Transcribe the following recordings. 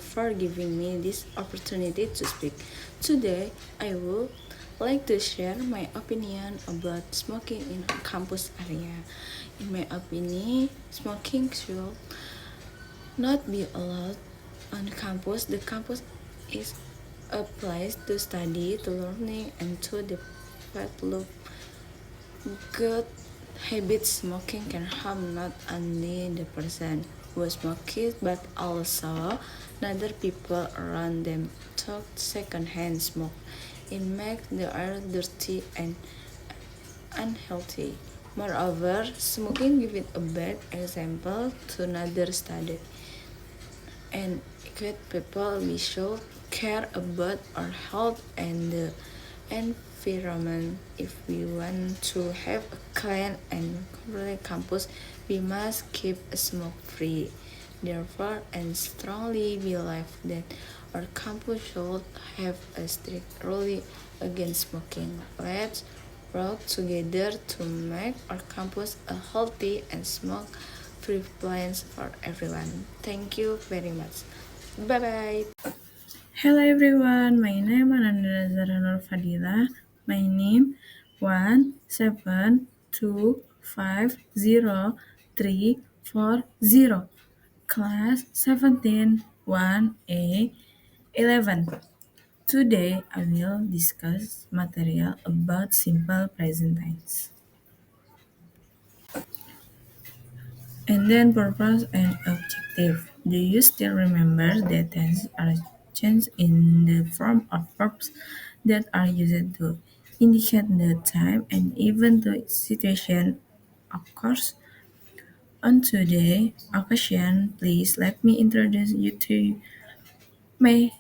for giving me this opportunity to speak. Today, I would like to share my opinion about smoking in a campus area. In my opinion, smoking should not be allowed on campus. The campus is a place to study, to learning, and to develop good habits. Smoking can harm not only the person who smokes but also other people around them. Talk secondhand smoke. It makes the air dirty and unhealthy. Moreover, smoking gives a bad example to another study and equate people. We should care about our health and the environment. If we want to have a clean and comfortable campus, we must keep smoke free. Therefore, and strongly believe that our campus should have a strict rule against smoking. Let's work together to make our campus a healthy and smoke-free place for everyone. Thank you very much. Bye bye. Hello everyone, my name is Anandra Zara Nur Fadila. My name 1725030. Class 17 1A 11. Today I will discuss material about simple present tense. And then purpose and objective. Do you still remember that tenses are changed in the form of verbs that are used to indicate the time and even the situation? Of course, on today's occasion, please let me introduce you to my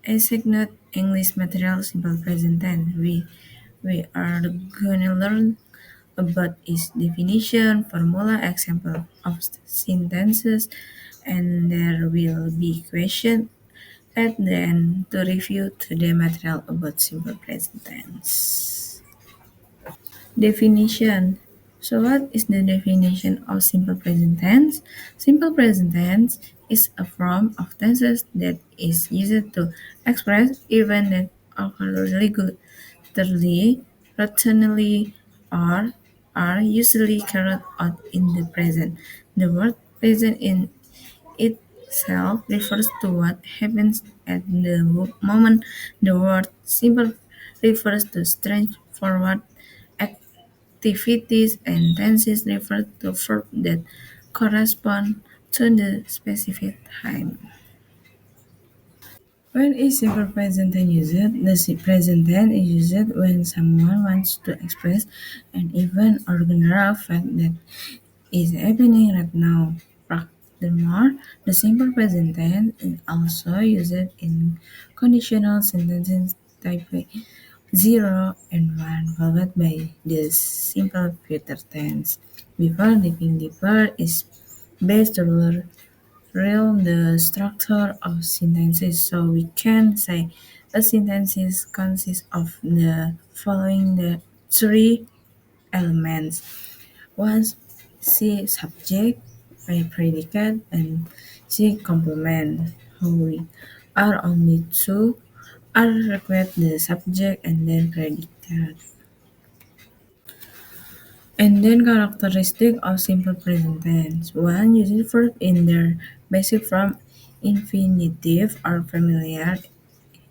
assigned English material simple present tense. We are gonna learn about its definition, formula, example of sentences, and there will be questions at the end to review today material about simple present tense. Definition. So what is the definition of simple present tense? Simple present tense is a form of tenses that is used to express events that occur regularly, routinely, or are usually carried out in the present. The word present in itself refers to what happens at the moment. The word simple refers to straightforward activities and tenses refer to verbs that correspond to the specific time. When is simple present tense used? The present tense is used when someone wants to express an event or general fact that is happening right now. Furthermore, the simple present tense is also used in conditional sentences type 0 and 1 followed by the simple future tense. Before digging deeper is based on the structure of sentences. So we can say a sentence consists of the following the three elements. One, C subject, by predicate, and C complement. How we are only two are required the subject and then predicate. And then characteristic of simple present tense. One, uses verb in their basic form, infinitive or familiar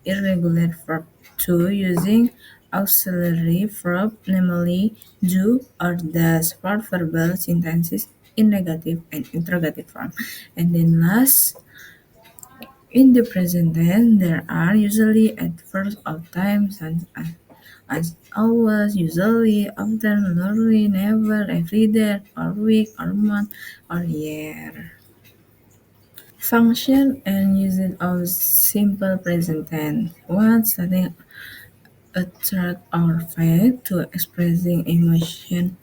irregular verb. Two, using auxiliary verb, namely do or does for verbal sentences in negative and interrogative form. And then last, in the present tense, there are usually adverbs of time such as always, usually, often, rarely, never, every day, or week, or month, or year. Function and usage of simple present tense. One, stating a truth or fact, two, expressing emotion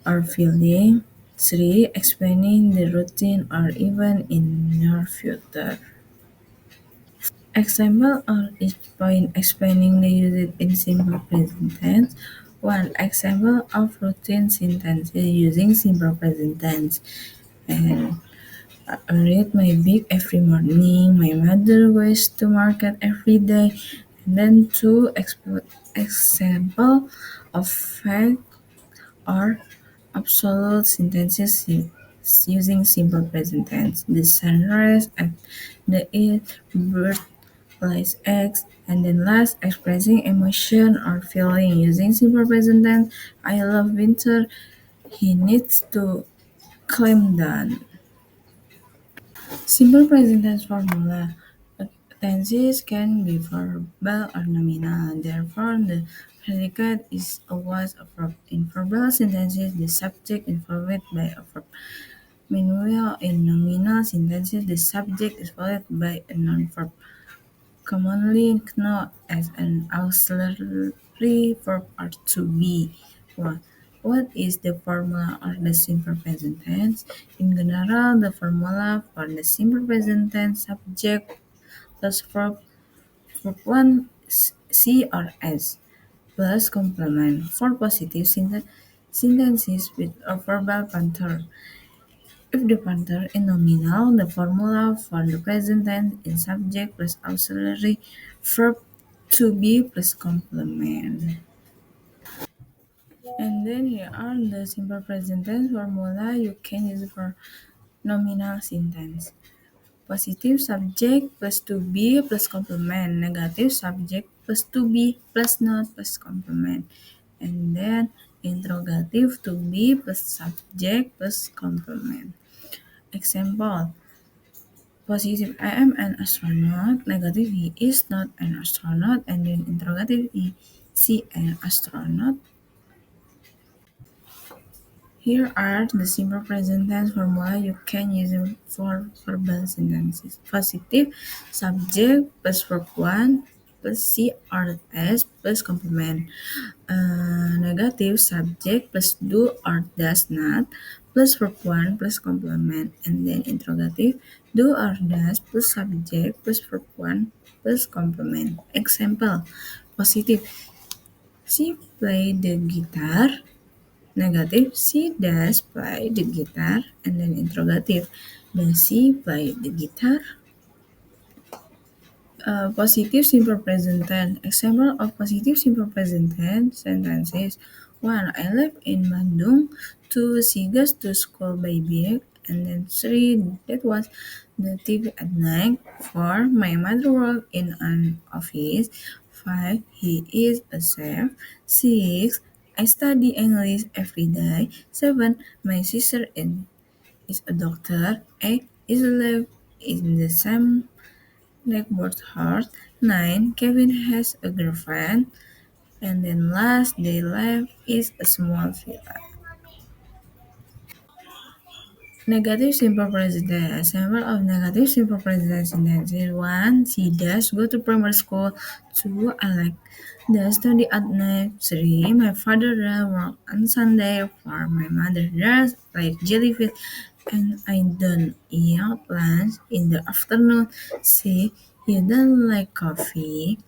or feeling, three, explaining the routine or event in your future. Example on each point explaining the usage in simple present tense. One example of routine sentences using simple present tense. And I read my book every morning. My mother goes to market every day. And then two example of fact or absolute sentences using simple present tense. The sunrise at the east, bird lays eggs, and then last expressing emotion or feeling using simple present tense. I love winter. He needs to climb down. Simple present tense formula. Tenses can be verbal or nominal. Therefore, the predicate is always a verb. In verbal sentences, the subject is followed by a verb. Meanwhile, in nominal sentences, the subject is followed by a noun-verb, commonly known as an auxiliary verb or to be. What is the formula of the simple present tense? In general, the formula for the simple present tense subject plus verb 1 C or S plus complement for positive sentences with a verbal counter. If the pointer is nominal, the formula for the present tense is subject plus auxiliary verb to be plus complement. And then here are the simple present tense formula you can use for nominal sentence. Positive subject plus to be plus complement. Negative subject plus to be plus not plus complement. And then interrogative to be plus subject plus complement. Example, positive, I am an astronaut. Negative, he is not an astronaut. And then interrogative, is she an astronaut? Here are the simple present tense formula you can use for verbal sentences. Positive, subject plus verb 1 plus C or S plus complement. Negative, subject plus do or does not plus verb 1 plus complement. And then interrogative, do or does plus subject plus verb 1 plus complement. Example, positive, she played the guitar. Negative, she does play the guitar. And then interrogative, does she play the guitar? Positive simple present tense. Example of positive simple present tense sentences. 1. I live in Bandung. 2. She goes to school by bike. And then 3. That was the TV at night. 4. My mother works in an office. 5. He is a chef. 6. I study English every day. 7. My sister is a doctor. 8. Is live in the same Blackboard Heart. 9. Kevin has a girlfriend. And then last they live is a small villa. Negative simple present tense. Example of negative simple present tense sentences. 1. She does go to primary school. 2. I like does study at night. 3. My father does work on Sunday. 4. My mother does like jellyfish. And I don't eat lunch in the afternoon. 6. You don't like coffee.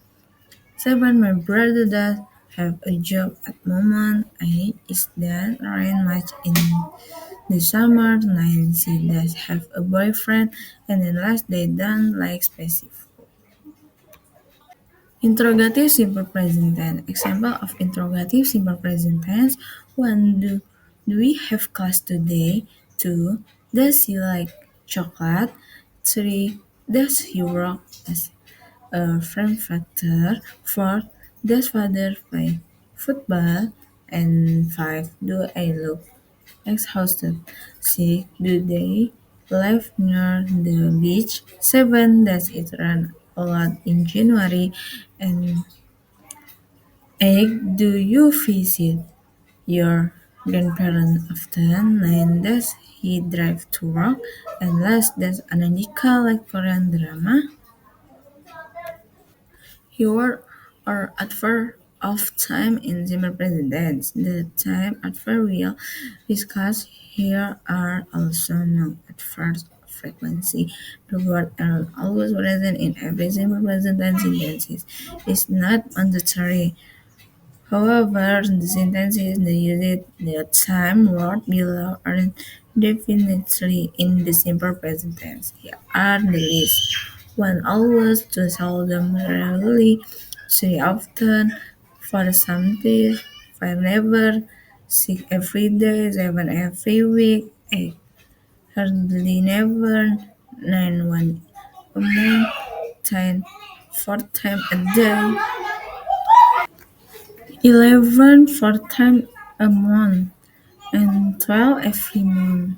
7. My brother does have a job at moment. 8. Is that rain much in the summer? 9. She does have a boyfriend. And then last, they don't like spicy food. Interrogative simple present tense. Example of interrogative simple present tense. 1. Do we have class today? 2. Does he like chocolate? 3. Does he work as a frame factor? 4. Does father play football? And 5. Do I look exhausted? 6. Do they live near the beach? 7. Does it rain a lot in January? And 8. Do you visit your grandparents often? 9. Does he drive to work? And last, does Anandika like Korean drama? Here are adverbs of time in simple present tense. The time adverb we'll discuss here are also known adverbs of frequency. The word are always present in every simple present tense sentences. It's not mandatory. However, the sentences that use the time word below are Definitely in the simple present tense. Here are the list. One always, two seldom, rarely, three often, four sometimes, five never, six every day, seven every week, eight hardly never, nine one a month, 10 four times a day, 11 four times a month, and 12 every month.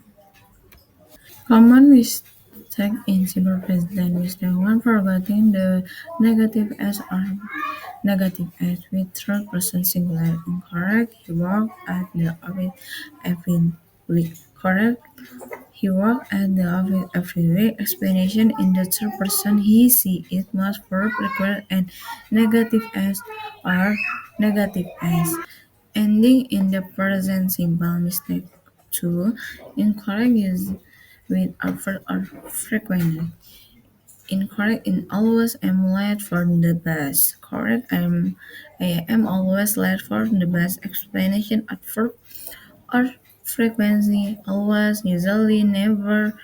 Common mistake in simple present mistake one forgetting the negative s or negative s with third person singular incorrect. He worked at the office every week. Correct. He worked at the office every week. Explanation in the third person he, she, it must verb required and negative s or negative s. Ending in the present simple mistake. 2. Incorrect use with adverb or frequently. Incorrect in always am late for the bus. Correct I am always late for the bus. Explanation adverb or frequency always, usually, never,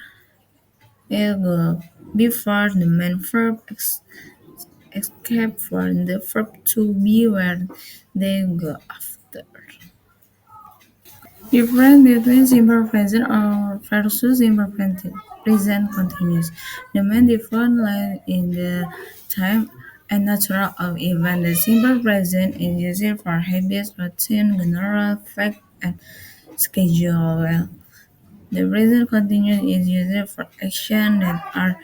ever. Before the main verb except for the verb to be where they go after. Difference between simple present or versus simple present continuous. The main difference lies in the time and nature of event. The simple present is used for habits, routine, general fact, and schedule. Well, the present continuous is used for action that are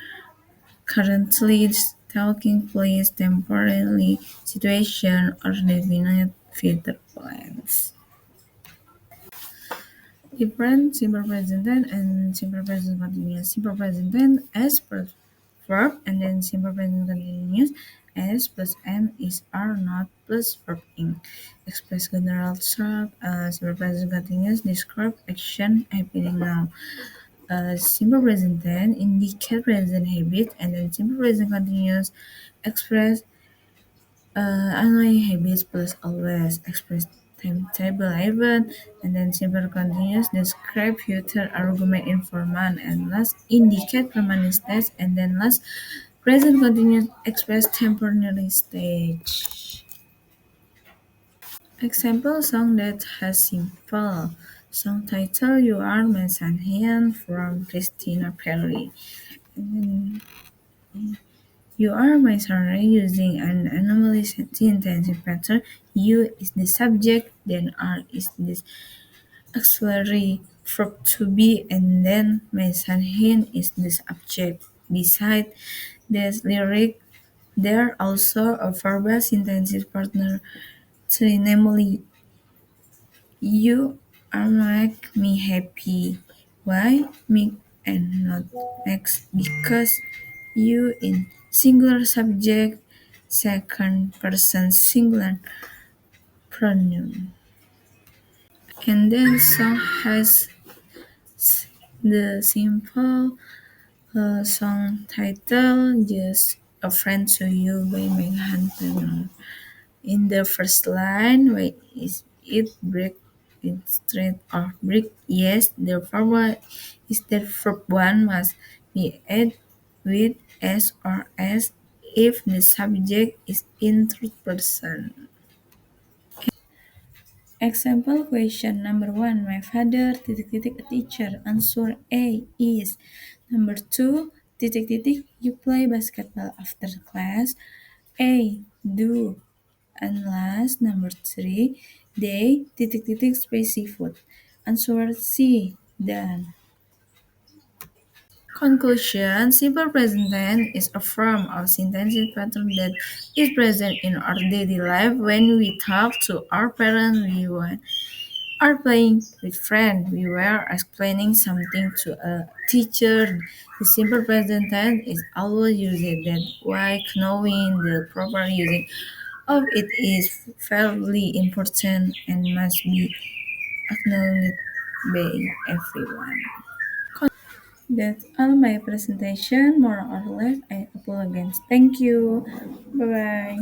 currently taking place, temporarily, situation, or definite future plans. Different simple present tense and simple present continuous. Simple present tense S plus verb and then simple present continuous S plus M is are not plus verb in. Express general truth. Simple present continuous describe action happening now. Simple present tense indicate present habit and then simple present continuous express annoying habits plus always express timetable event and then simple continuous describe future argument informant and last indicate permanent stage and then last present continuous express temporary stage. Example song that has simple song title You Are My Sunshine from Christina Perri. And then, you are my sunrise using an anomaly intensive pattern. You is the subject, then are is the auxiliary verb to be, and then my sunshine is the subject. Beside this lyric, there also a verbal intensive partner, namely you are make me happy. Why make and not makes? Because you in singular subject, second person singular pronoun. And then song has the simple song title Just a Friend to You by Meghan Trainor. In the first line, why is it break it straight or break? Yes, the verb is that verb one must be added with s or s if the subject is in third person. Example question number one. My father a teacher. Answer A is number two you play basketball after class. A do. And last, number three, they spicy food. Answer C, done. Conclusion. Simple present tense is a form of sentence pattern that is present in our daily life when we talk to our parents, we are playing with friends, we were explaining something to a teacher. The simple present tense is always used that why knowing the proper using of it is fairly important and must be acknowledged by everyone. That's all my presentation. More or less, I apologize. Thank you. Bye bye.